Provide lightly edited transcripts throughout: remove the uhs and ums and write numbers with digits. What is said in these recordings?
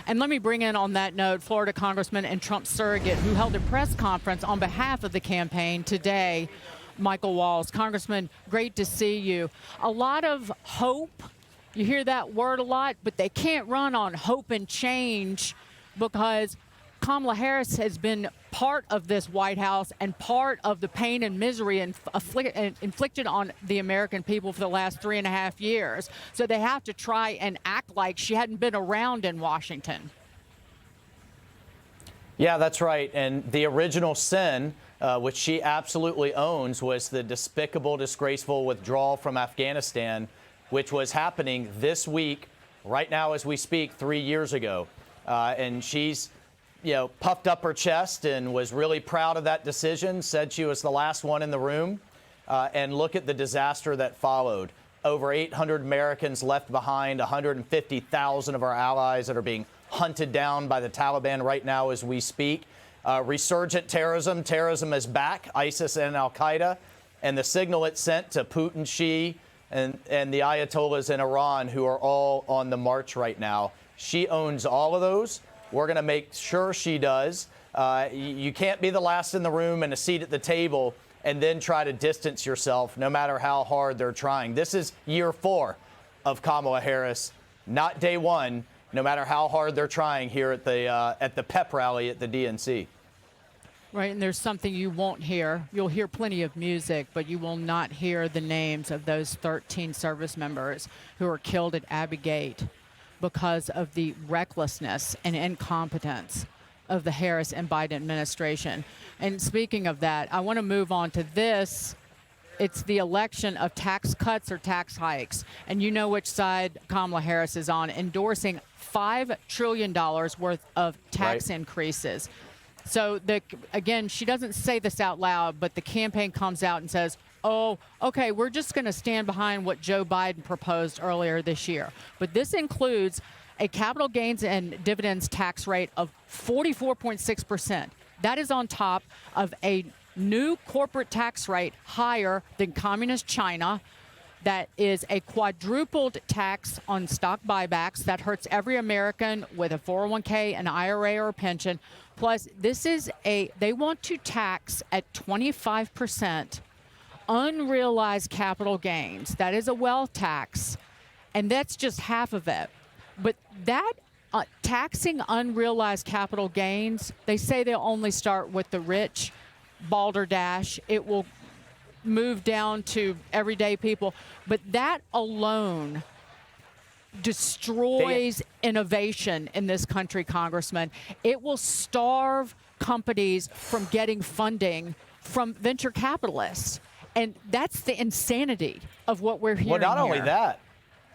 And let me bring in on that note Florida Congressman and Trump surrogate who held a press conference on behalf of the campaign today, Michael Waltz. Congressman, great to see you. A lot of hope. You hear that word a lot, but they can't run on hope and change because Kamala Harris has been part of this White House and part of the pain and misery inflicted on the American people for the last 3.5 years. So they have to try and act like she hadn't been around in Washington. Yeah, that's right. And the original sin, which she absolutely owns, was the despicable, disgraceful withdrawal from Afghanistan, which was happening this week, right now as we speak, 3 years ago. And she's puffed up her chest and was really proud of that decision, said she was the last one in the room. And look at the disaster that followed. Over 800 Americans left behind, 150,000 of our allies that are being hunted down by the Taliban right now as we speak. Resurgent terrorism. Terrorism is back, ISIS and al-Qaeda. And the signal it sent to Putin, Xi, and the Ayatollahs in Iran, who are all on the march right now. She owns all of those. We're going to make sure she does. You can't be the last in the room and a seat at the table and then try to distance yourself, no matter how hard they're trying. This is year 4 of Kamala Harris, not day 1, no matter how hard they're trying here at the pep rally at the DNC. Right, and there's something you won't hear. You'll hear plenty of music, but you will not hear the names of those 13 service members who were killed at Abbey Gate because of the recklessness and incompetence of the Harris and Biden administration. And speaking of that, I want to move on to this. It's the election of tax cuts or tax hikes. And you know which side Kamala Harris is on, endorsing $5 trillion worth of tax increases. So, again, she doesn't say this out loud, but the campaign comes out and says, oh, okay, we're just going to stand behind what Joe Biden proposed earlier this year. But this includes a capital gains and dividends tax rate of 44.6%. That is on top of a new corporate tax rate higher than communist China. That is a quadrupled tax on stock buybacks. That hurts every American with a 401k, an IRA, or a pension. Plus, they want to tax at 25% unrealized capital gains. That is a wealth tax, and that's just half of it. But that taxing unrealized capital gains, they say they'll only start with the rich, balderdash. It will move down to everyday people. But that alone destroys innovation in this country, Congressman. It will starve companies from getting funding from venture capitalists. And that's the insanity of what we're hearing. Well, not here. only that,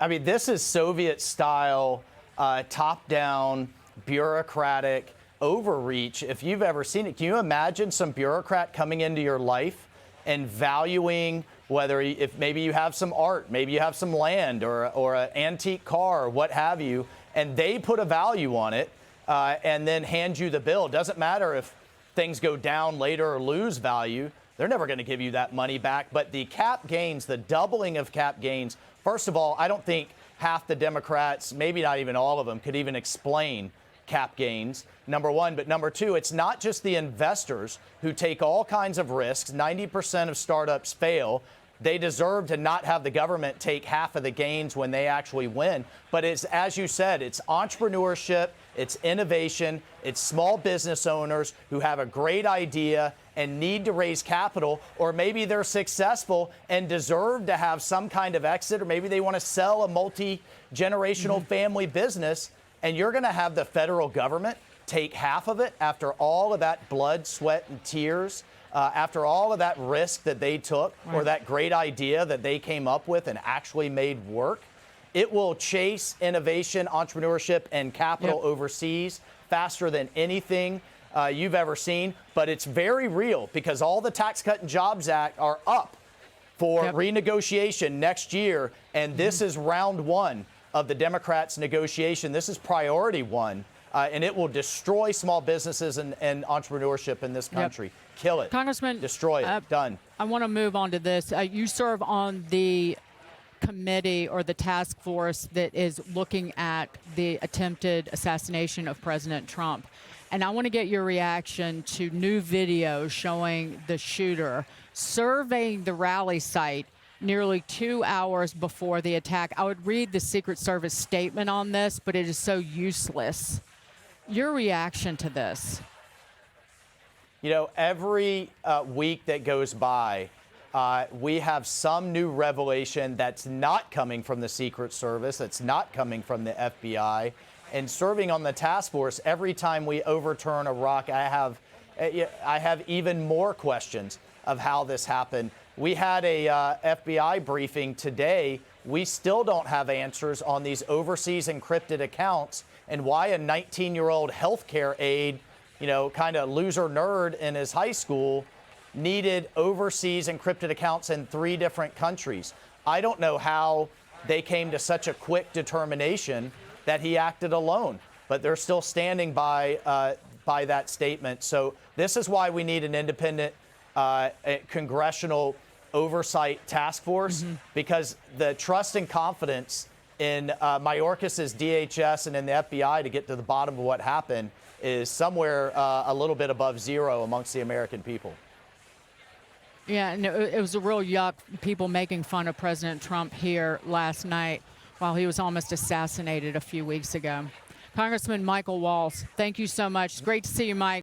I mean, this is Soviet-style, top-down, bureaucratic overreach. If you've ever seen it, can you imagine some bureaucrat coming into your life and valuing if maybe you have some art, maybe you have some land or an antique car or what have you, and they put a value on it and then hand you the bill. It doesn't matter if things go down later or lose value. They're never going to give you that money back. But the cap gains, the doubling of cap gains, first of all, I don't think half the Democrats, maybe not even all of them, could even explain cap gains, number one. But number two, it's not just the investors who take all kinds of risks. 90% of startups fail. They deserve to not have the government take half of the gains when they actually win. But it's, as you said, it's entrepreneurship, it's innovation, it's small business owners who have a great idea and need to raise capital, or maybe they're successful and deserve to have some kind of exit, or maybe they want to sell a multi-generational family business, and you're going to have the federal government take half of it after all of that blood, sweat, and tears, after all of that risk that they took, or that great idea that they came up with and actually made work. It will chase innovation, entrepreneurship, and capital overseas faster than anything you've ever seen. But it's very real because all the Tax Cut and Jobs Act are up for renegotiation next year. And this is round one of the Democrats' negotiation. This is priority one. And it will destroy small businesses and entrepreneurship in this country. Kill it. Congressman, destroy it. Done. I want to move on to this. You serve on the committee or the task force that is looking at the attempted assassination of President Trump. And I want to get your reaction to new video showing the shooter surveying the rally site nearly 2 hours before the attack. I would read the Secret Service statement on this, but it is so useless. Your reaction to this? You know, every week that goes by, we have some new revelation that's not coming from the Secret Service, that's not coming from the FBI. And serving on the task force, every time we overturn a rock, I have even more questions of how this happened. We had a FBI briefing today. We still don't have answers on these overseas encrypted accounts and why a 19-year-old healthcare aide, you know, kind of loser nerd in his high school, needed overseas encrypted accounts in 3 different countries. I don't know how they came to such a quick determination that he acted alone, but they're still standing by that statement. So this is why we need an independent congressional oversight task force, because the trust and confidence in Mayorkas's DHS and in the FBI to get to the bottom of what happened is somewhere a little bit above zero amongst the American people. Yeah, and it was a real yuck, people making fun of President Trump here last night while he was almost assassinated a few weeks ago. Congressman Michael Waltz, thank you so much. It's great to see you, Mike.